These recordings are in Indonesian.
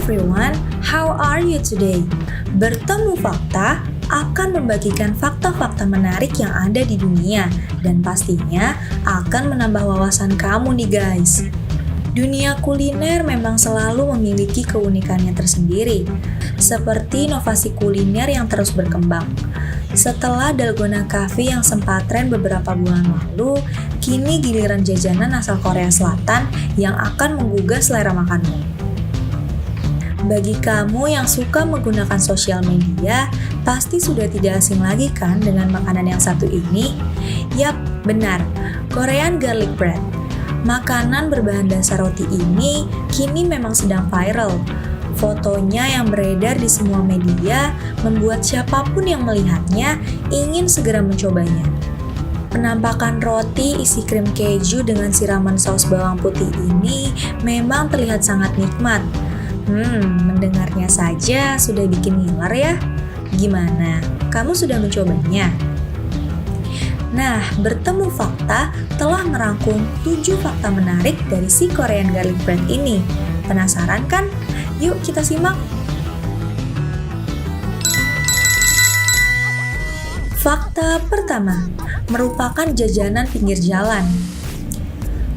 everyone, how are you today? Bertemu Fakta akan membagikan fakta-fakta menarik yang ada di dunia dan pastinya akan menambah wawasan kamu nih guys. Dunia kuliner memang selalu memiliki keunikannya tersendiri, seperti inovasi kuliner yang terus berkembang. Setelah Dalgona Cafe yang sempat tren beberapa bulan lalu, kini giliran jajanan asal Korea Selatan yang akan menggugah selera makanmu. Bagi kamu yang suka menggunakan sosial media, pasti sudah tidak asing lagi kan dengan makanan yang satu ini? Yap, benar, Korean Garlic Bread. Makanan berbahan dasar roti ini kini memang sedang viral. Fotonya yang beredar di semua media membuat siapapun yang melihatnya ingin segera mencobanya. Penampakan roti isi krim keju dengan siraman saus bawang putih ini memang terlihat sangat nikmat. Mendengarnya saja sudah bikin ngiler ya. Gimana? Kamu sudah mencobanya? Nah, Bertemu Fakta telah merangkum 7 fakta menarik dari si Korean Garlic Bread ini. Penasaran kan? Yuk kita simak! Fakta pertama, merupakan jajanan pinggir jalan.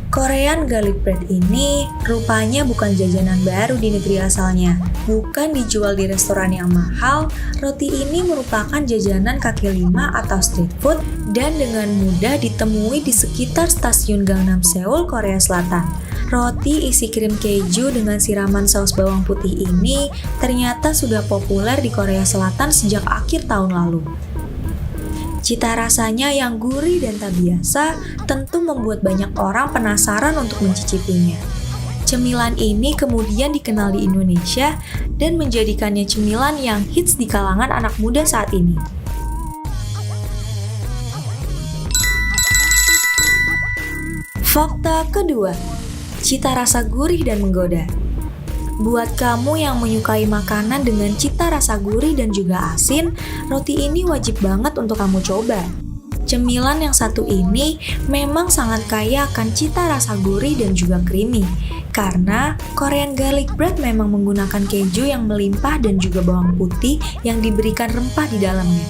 Korean Garlic Bread ini rupanya bukan jajanan baru di negeri asalnya. Bukan dijual di restoran yang mahal, roti ini merupakan jajanan kaki lima atau street food dan dengan mudah ditemui di sekitar stasiun Gangnam Seoul, Korea Selatan. Roti isi krim keju dengan siraman saus bawang putih ini ternyata sudah populer di Korea Selatan sejak akhir tahun lalu. Cita rasanya yang gurih dan tak biasa tentu membuat banyak orang penasaran untuk mencicipinya. Cemilan ini kemudian dikenal di Indonesia dan menjadikannya cemilan yang hits di kalangan anak muda saat ini. Fakta kedua, cita rasa gurih dan menggoda. Buat kamu yang menyukai makanan dengan cita rasa gurih dan juga asin, roti ini wajib banget untuk kamu coba. Cemilan yang satu ini memang sangat kaya akan cita rasa gurih dan juga creamy, karena Korean Garlic Bread memang menggunakan keju yang melimpah dan juga bawang putih yang diberikan rempah di dalamnya.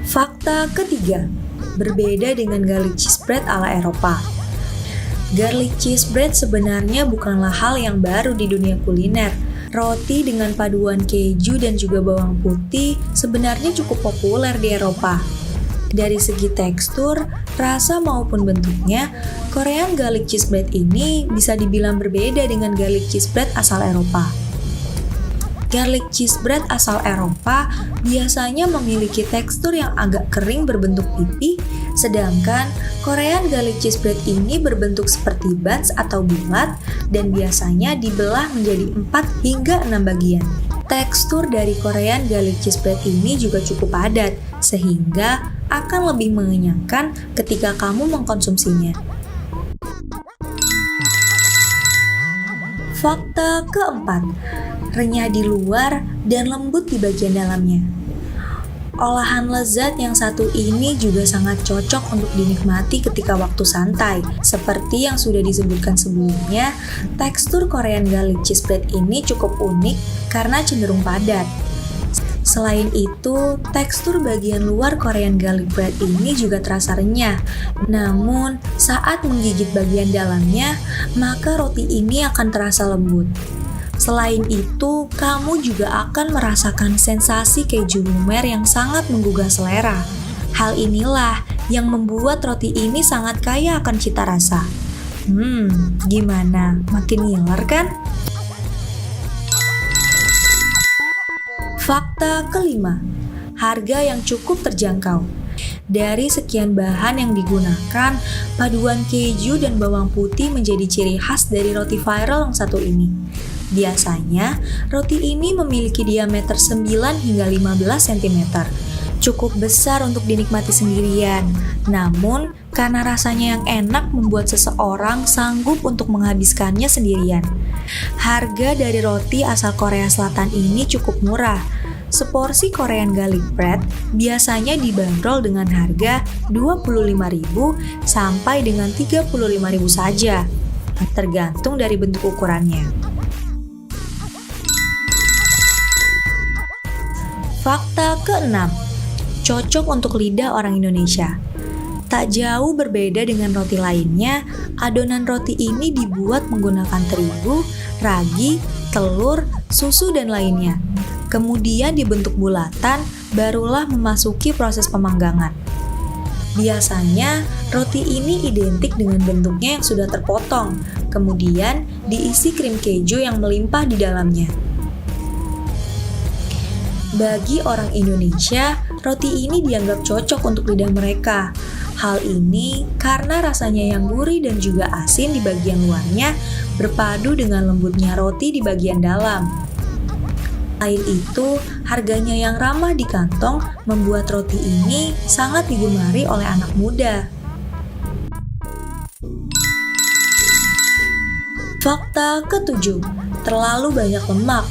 Fakta ketiga, berbeda dengan garlic cheese bread ala Eropa. Garlic cheese bread sebenarnya bukanlah hal yang baru di dunia kuliner. Roti dengan paduan keju dan juga bawang putih sebenarnya cukup populer di Eropa. Dari segi tekstur, rasa maupun bentuknya, Korean Garlic Cheese Bread ini bisa dibilang berbeda dengan garlic cheese bread asal Eropa. Garlic cheese bread asal Eropa biasanya memiliki tekstur yang agak kering berbentuk pipi, sedangkan Korean Garlic Cheese Bread ini berbentuk seperti buns atau bulat dan biasanya dibelah menjadi 4 hingga 6 bagian. Tekstur dari Korean Garlic Cheese Bread ini juga cukup padat, sehingga akan lebih mengenyangkan ketika kamu mengkonsumsinya. Fakta keempat, renyah di luar dan lembut di bagian dalamnya. Olahan lezat yang satu ini juga sangat cocok untuk dinikmati ketika waktu santai. Seperti yang sudah disebutkan sebelumnya, tekstur Korean Garlic Cheese Bread ini cukup unik karena cenderung padat. Selain itu, tekstur bagian luar Korean Garlic Bread ini juga terasa renyah. Namun, saat menggigit bagian dalamnya, maka roti ini akan terasa lembut. Selain itu, kamu juga akan merasakan sensasi keju lumer yang sangat menggugah selera. Hal inilah yang membuat roti ini sangat kaya akan cita rasa. Gimana? Makin ngiler kan? Fakta kelima, harga yang cukup terjangkau. Dari sekian bahan yang digunakan, paduan keju dan bawang putih menjadi ciri khas dari roti viral yang satu ini. Biasanya, roti ini memiliki diameter 9 hingga 15 cm. Cukup besar untuk dinikmati sendirian. Namun, karena rasanya yang enak membuat seseorang sanggup untuk menghabiskannya sendirian. Harga dari roti asal Korea Selatan ini cukup murah. Seporsi Korean Garlic Bread biasanya dibanderol dengan harga 25.000 sampai dengan 35.000 saja. tergantung dari bentuk ukurannya. Fakta ke-6, cocok untuk lidah orang Indonesia. Tak jauh berbeda dengan roti lainnya, adonan roti ini dibuat menggunakan terigu, ragi, telur, susu, dan lainnya. Kemudian dibentuk bulatan, barulah memasuki proses pemanggangan. Biasanya, roti ini identik dengan bentuknya yang sudah terpotong, kemudian diisi krim keju yang melimpah di dalamnya. Bagi orang Indonesia, roti ini dianggap cocok untuk lidah mereka. Hal ini karena rasanya yang gurih dan juga asin di bagian luarnya berpadu dengan lembutnya roti di bagian dalam. Selain itu, harganya yang ramah di kantong membuat roti ini sangat digemari oleh anak muda. Fakta ke-7, terlalu banyak lemak.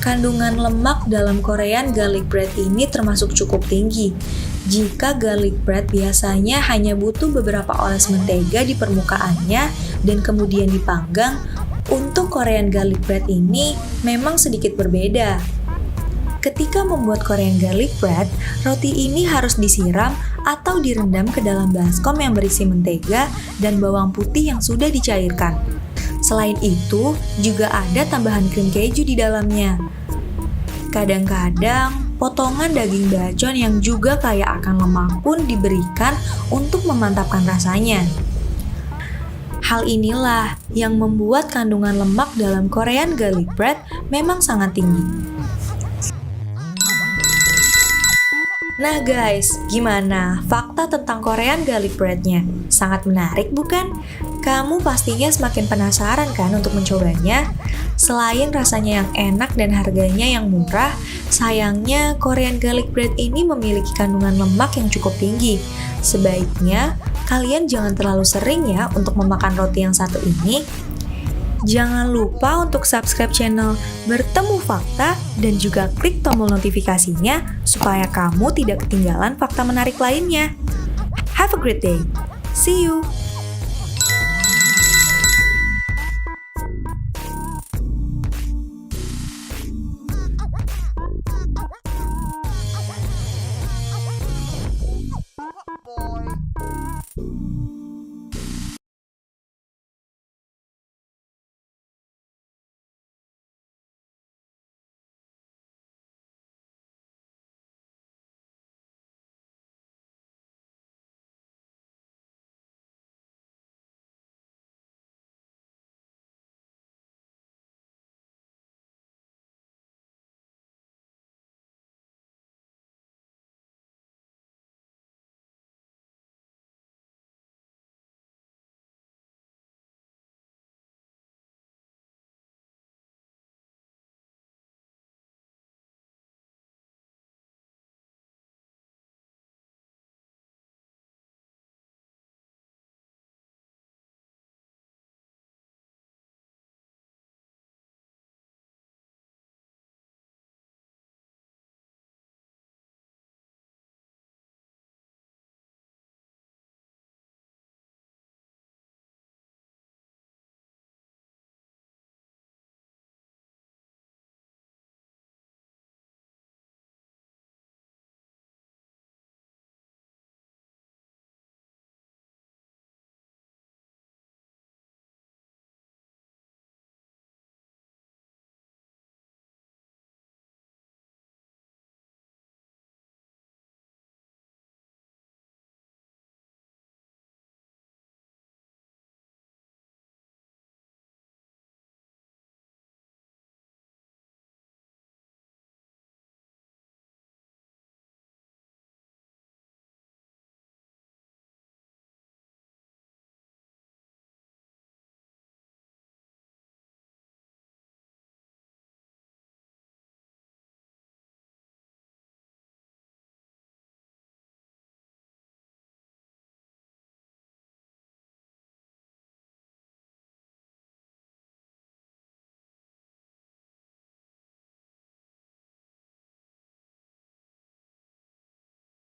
Kandungan lemak dalam Korean garlic bread ini termasuk cukup tinggi. Jika garlic bread biasanya hanya butuh beberapa oles mentega di permukaannya dan kemudian dipanggang, untuk Korean garlic bread ini memang sedikit berbeda. Ketika membuat Korean garlic bread, roti ini harus disiram atau direndam ke dalam baskom yang berisi mentega dan bawang putih yang sudah dicairkan. Selain itu, juga ada tambahan krim keju di dalamnya. Kadang-kadang, potongan daging bacon yang juga kaya akan lemak pun diberikan untuk memantapkan rasanya. Hal inilah yang membuat kandungan lemak dalam Korean garlic bread memang sangat tinggi. Nah guys, gimana fakta tentang Korean garlic bread-nya? Sangat menarik bukan? Kamu pastinya semakin penasaran kan untuk mencobanya? Selain rasanya yang enak dan harganya yang murah, sayangnya Korean garlic bread ini memiliki kandungan lemak yang cukup tinggi. Sebaiknya kalian jangan terlalu sering ya untuk memakan roti yang satu ini. Jangan lupa untuk subscribe channel Bertemu Fakta dan juga klik tombol notifikasinya supaya kamu tidak ketinggalan fakta menarik lainnya. Have a great day. See you!